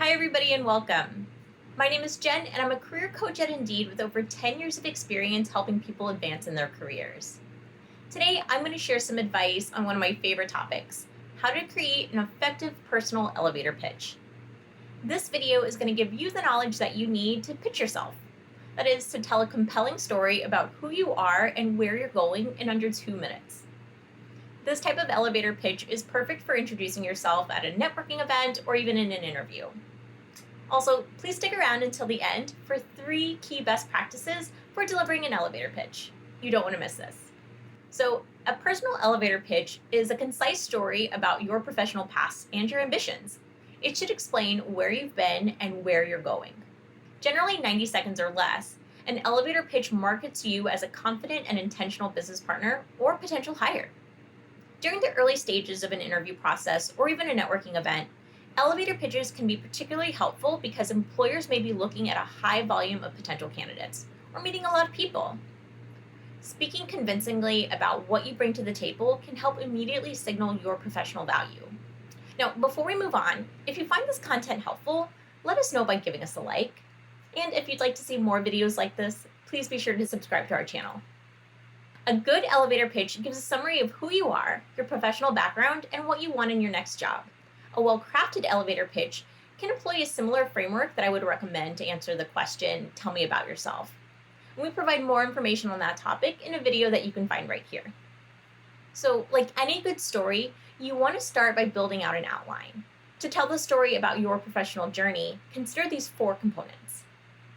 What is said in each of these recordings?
Hi, everybody, and welcome. My name is Jen, and I'm a career coach at Indeed with over 10 years of experience helping people advance in their careers. Today, I'm going to share some advice on one of my favorite topics, how to create an effective personal elevator pitch. This video is going to give you the knowledge that you need to pitch yourself. That is, to tell a compelling story about who you are and where you're going in under 2 minutes. This type of elevator pitch is perfect for introducing yourself at a networking event or even in an interview. Also, please stick around until the end for 3 key best practices for delivering an elevator pitch. You don't want to miss this. So, a personal elevator pitch is a concise story about your professional past and your ambitions. It should explain where you've been and where you're going. Generally 90 seconds or less, an elevator pitch markets you as a confident and intentional business partner or potential hire. During the early stages of an interview process or even a networking event, elevator pitches can be particularly helpful because employers may be looking at a high volume of potential candidates or meeting a lot of people. Speaking convincingly about what you bring to the table can help immediately signal your professional value. Now, before we move on, if you find this content helpful, let us know by giving us a like. And if you'd like to see more videos like this, please be sure to subscribe to our channel. A good elevator pitch gives a summary of who you are, your professional background, and what you want in your next job. A well-crafted elevator pitch can employ a similar framework that I would recommend to answer the question, "Tell me about yourself." And we provide more information on that topic in a video that you can find right here. So, like any good story, you want to start by building out an outline. To tell the story about your professional journey, consider these 4 components: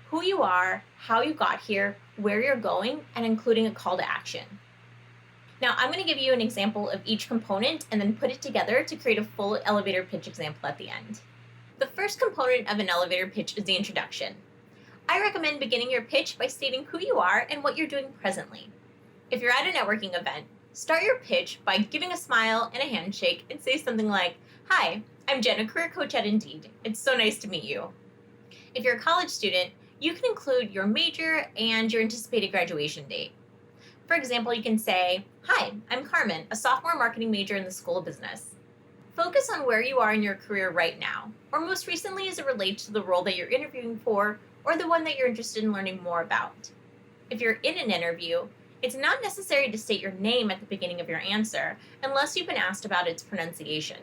who you are, how you got here, where you're going, and including a call to action. Now, I'm going to give you an example of each component and then put it together to create a full elevator pitch example at the end. The first component of an elevator pitch is the introduction. I recommend beginning your pitch by stating who you are and what you're doing presently. If you're at a networking event, start your pitch by giving a smile and a handshake and say something like, "Hi, I'm Jenn, a career coach at Indeed. It's so nice to meet you." If you're a college student, you can include your major and your anticipated graduation date. For example, you can say, "Hi, I'm Carmen, a sophomore marketing major in the School of Business." Focus on where you are in your career right now, or most recently as it relates to the role that you're interviewing for or the one that you're interested in learning more about. If you're in an interview, it's not necessary to state your name at the beginning of your answer unless you've been asked about its pronunciation.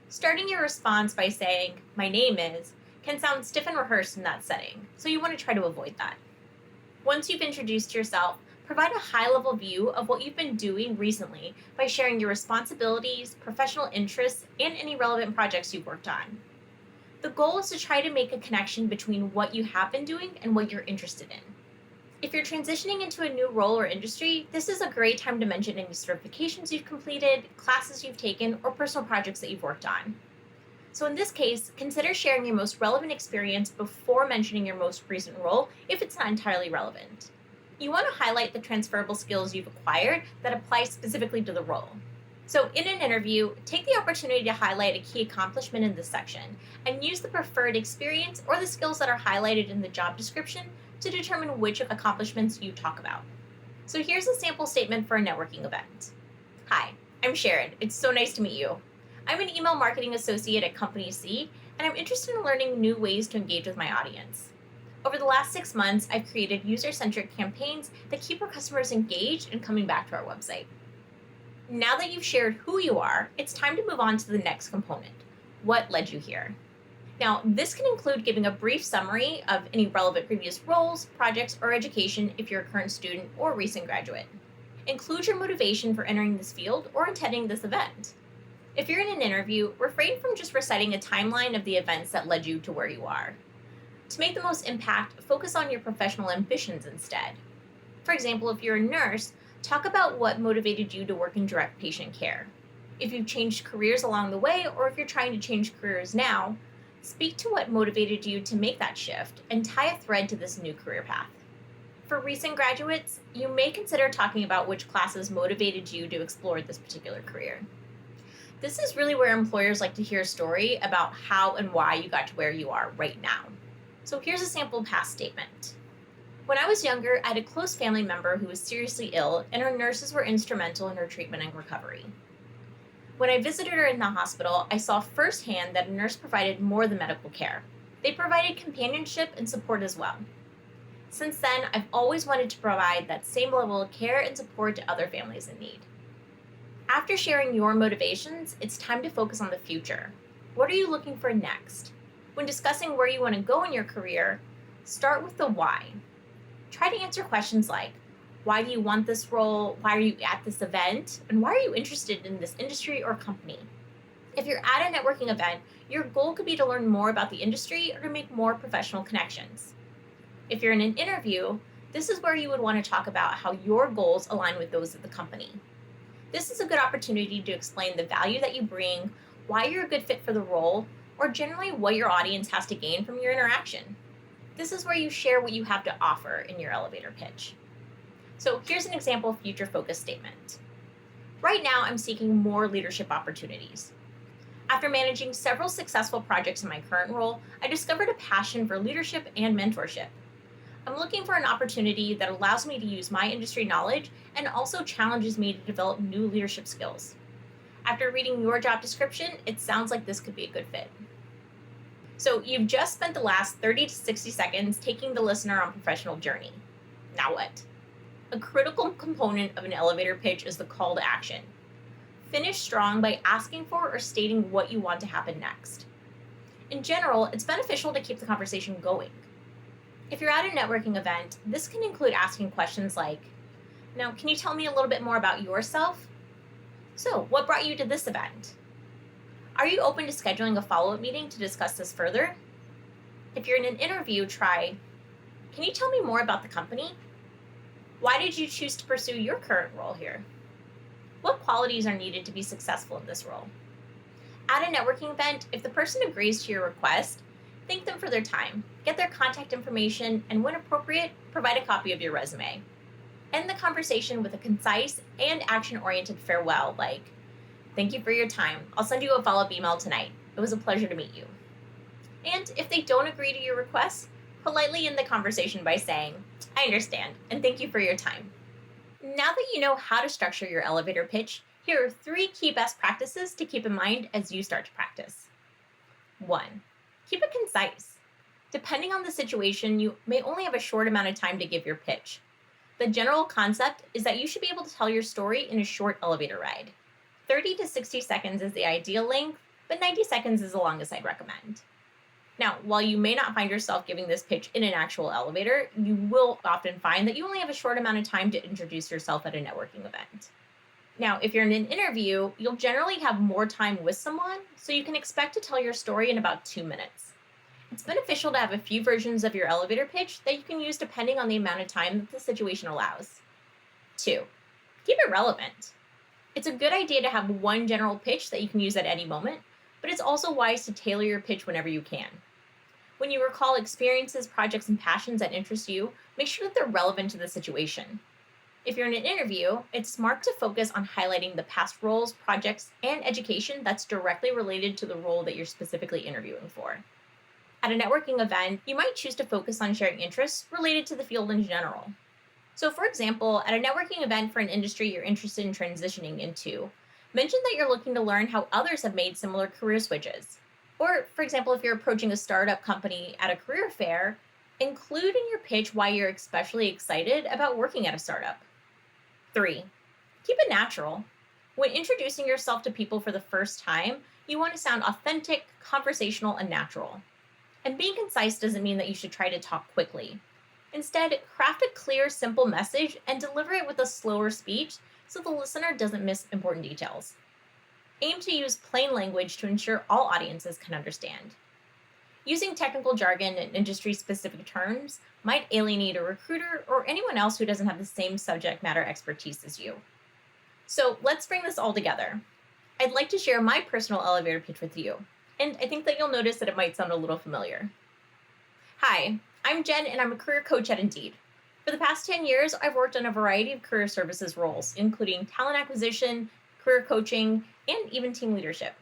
Starting your response by saying, "My name is," can sound stiff and rehearsed in that setting, so you want to try to avoid that. Once you've introduced yourself, provide a high-level view of what you've been doing recently by sharing your responsibilities, professional interests, and any relevant projects you've worked on. The goal is to try to make a connection between what you have been doing and what you're interested in. If you're transitioning into a new role or industry, this is a great time to mention any certifications you've completed, classes you've taken, or personal projects that you've worked on. So in this case, consider sharing your most relevant experience before mentioning your most recent role if it's not entirely relevant. You want to highlight the transferable skills you've acquired that apply specifically to the role. So in an interview, take the opportunity to highlight a key accomplishment in this section and use the preferred experience or the skills that are highlighted in the job description to determine which accomplishments you talk about. So here's a sample statement for a networking event. "Hi, I'm Sharon. It's so nice to meet you. I'm an email marketing associate at Company C, and I'm interested in learning new ways to engage with my audience. Over the last 6 months, I've created user-centric campaigns that keep our customers engaged and coming back to our website." Now that you've shared who you are, it's time to move on to the next component: what led you here? Now, this can include giving a brief summary of any relevant previous roles, projects, or education if you're a current student or recent graduate. Include your motivation for entering this field or attending this event. If you're in an interview, refrain from just reciting a timeline of the events that led you to where you are. To make the most impact, focus on your professional ambitions instead. For example, if you're a nurse, talk about what motivated you to work in direct patient care. If you've changed careers along the way, or if you're trying to change careers now, speak to what motivated you to make that shift and tie a thread to this new career path. For recent graduates, you may consider talking about which classes motivated you to explore this particular career. This is really where employers like to hear a story about how and why you got to where you are right now. So here's a sample past statement. "When I was younger, I had a close family member who was seriously ill, and her nurses were instrumental in her treatment and recovery." When I visited her in the hospital, I saw firsthand that a nurse provided more than medical care. They provided companionship and support as well. Since then, I've always wanted to provide that same level of care and support to other families in need. After sharing your motivations, it's time to focus on the future. What are you looking for next? When discussing where you want to go in your career, start with the why. Try to answer questions like, why do you want this role? Why are you at this event? And why are you interested in this industry or company? If you're at a networking event, your goal could be to learn more about the industry or to make more professional connections. If you're in an interview, this is where you would want to talk about how your goals align with those of the company. This is a good opportunity to explain the value that you bring, why you're a good fit for the role, or generally what your audience has to gain from your interaction. This is where you share what you have to offer in your elevator pitch. So here's an example future focus statement. Right now, I'm seeking more leadership opportunities. After managing several successful projects in my current role, I discovered a passion for leadership and mentorship. I'm looking for an opportunity that allows me to use my industry knowledge and also challenges me to develop new leadership skills. After reading your job description, it sounds like this could be a good fit. So you've just spent the last 30 to 60 seconds taking the listener on a professional journey. Now what? A critical component of an elevator pitch is the call to action. Finish strong by asking for or stating what you want to happen next. In general, it's beneficial to keep the conversation going. If you're at a networking event, this can include asking questions like, now, can you tell me a little bit more about yourself? So, what brought you to this event? Are you open to scheduling a follow-up meeting to discuss this further? If you're in an interview, try, can you tell me more about the company? Why did you choose to pursue your current role here? What qualities are needed to be successful in this role? At a networking event, if the person agrees to your request, thank them for their time, get their contact information, and when appropriate, provide a copy of your resume. End the conversation with a concise and action-oriented farewell like, thank you for your time. I'll send you a follow-up email tonight. It was a pleasure to meet you. And if they don't agree to your request, politely end the conversation by saying, I understand, and thank you for your time. Now that you know how to structure your elevator pitch, here are 3 key best practices to keep in mind as you start to practice. 1. Keep it concise. Depending on the situation, you may only have a short amount of time to give your pitch. The general concept is that you should be able to tell your story in a short elevator ride. 30 to 60 seconds is the ideal length, but 90 seconds is the longest I'd recommend. Now, while you may not find yourself giving this pitch in an actual elevator, you will often find that you only have a short amount of time to introduce yourself at a networking event. Now, if you're in an interview, you'll generally have more time with someone, so you can expect to tell your story in about 2 minutes. It's beneficial to have a few versions of your elevator pitch that you can use depending on the amount of time that the situation allows. 2. Keep it relevant. It's a good idea to have one general pitch that you can use at any moment, but it's also wise to tailor your pitch whenever you can. When you recall experiences, projects, and passions that interest you, make sure that they're relevant to the situation. If you're in an interview, it's smart to focus on highlighting the past roles, projects, and education that's directly related to the role that you're specifically interviewing for. At a networking event, you might choose to focus on sharing interests related to the field in general. So for example, at a networking event for an industry you're interested in transitioning into, mention that you're looking to learn how others have made similar career switches. Or, for example, if you're approaching a startup company at a career fair, include in your pitch why you're especially excited about working at a startup. 3. Keep it natural. When introducing yourself to people for the first time, you want to sound authentic, conversational, and natural. And being concise doesn't mean that you should try to talk quickly. Instead, craft a clear, simple message and deliver it with a slower speech so the listener doesn't miss important details. Aim to use plain language to ensure all audiences can understand. Using technical jargon and industry-specific terms might alienate a recruiter or anyone else who doesn't have the same subject matter expertise as you. So let's bring this all together. I'd like to share my personal elevator pitch with you, and I think that you'll notice that it might sound a little familiar. Hi, I'm Jen, and I'm a career coach at Indeed. For the past 10 years, I've worked on a variety of career services roles, including talent acquisition, career coaching, and even team leadership.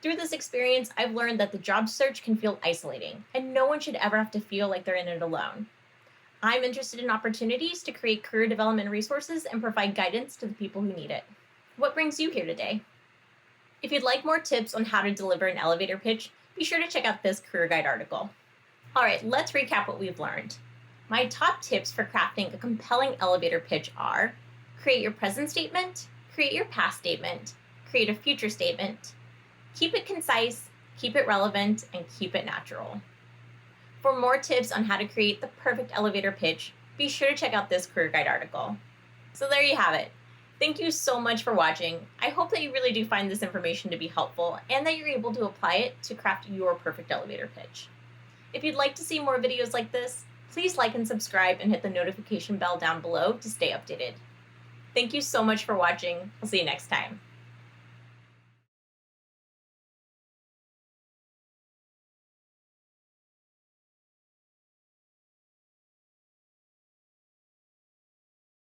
Through this experience, I've learned that the job search can feel isolating, and no one should ever have to feel like they're in it alone. I'm interested in opportunities to create career development resources and provide guidance to the people who need it. What brings you here today? If you'd like more tips on how to deliver an elevator pitch, be sure to check out this career guide article. All right, let's recap what we've learned. My top tips for crafting a compelling elevator pitch are: create your present statement, create your past statement, create a future statement, keep it concise, keep it relevant, and keep it natural. For more tips on how to create the perfect elevator pitch, be sure to check out this career guide article. So there you have it. Thank you so much for watching. I hope that you really do find this information to be helpful and that you're able to apply it to craft your perfect elevator pitch. If you'd like to see more videos like this, please like and subscribe and hit the notification bell down below to stay updated. Thank you so much for watching. I'll see you next time.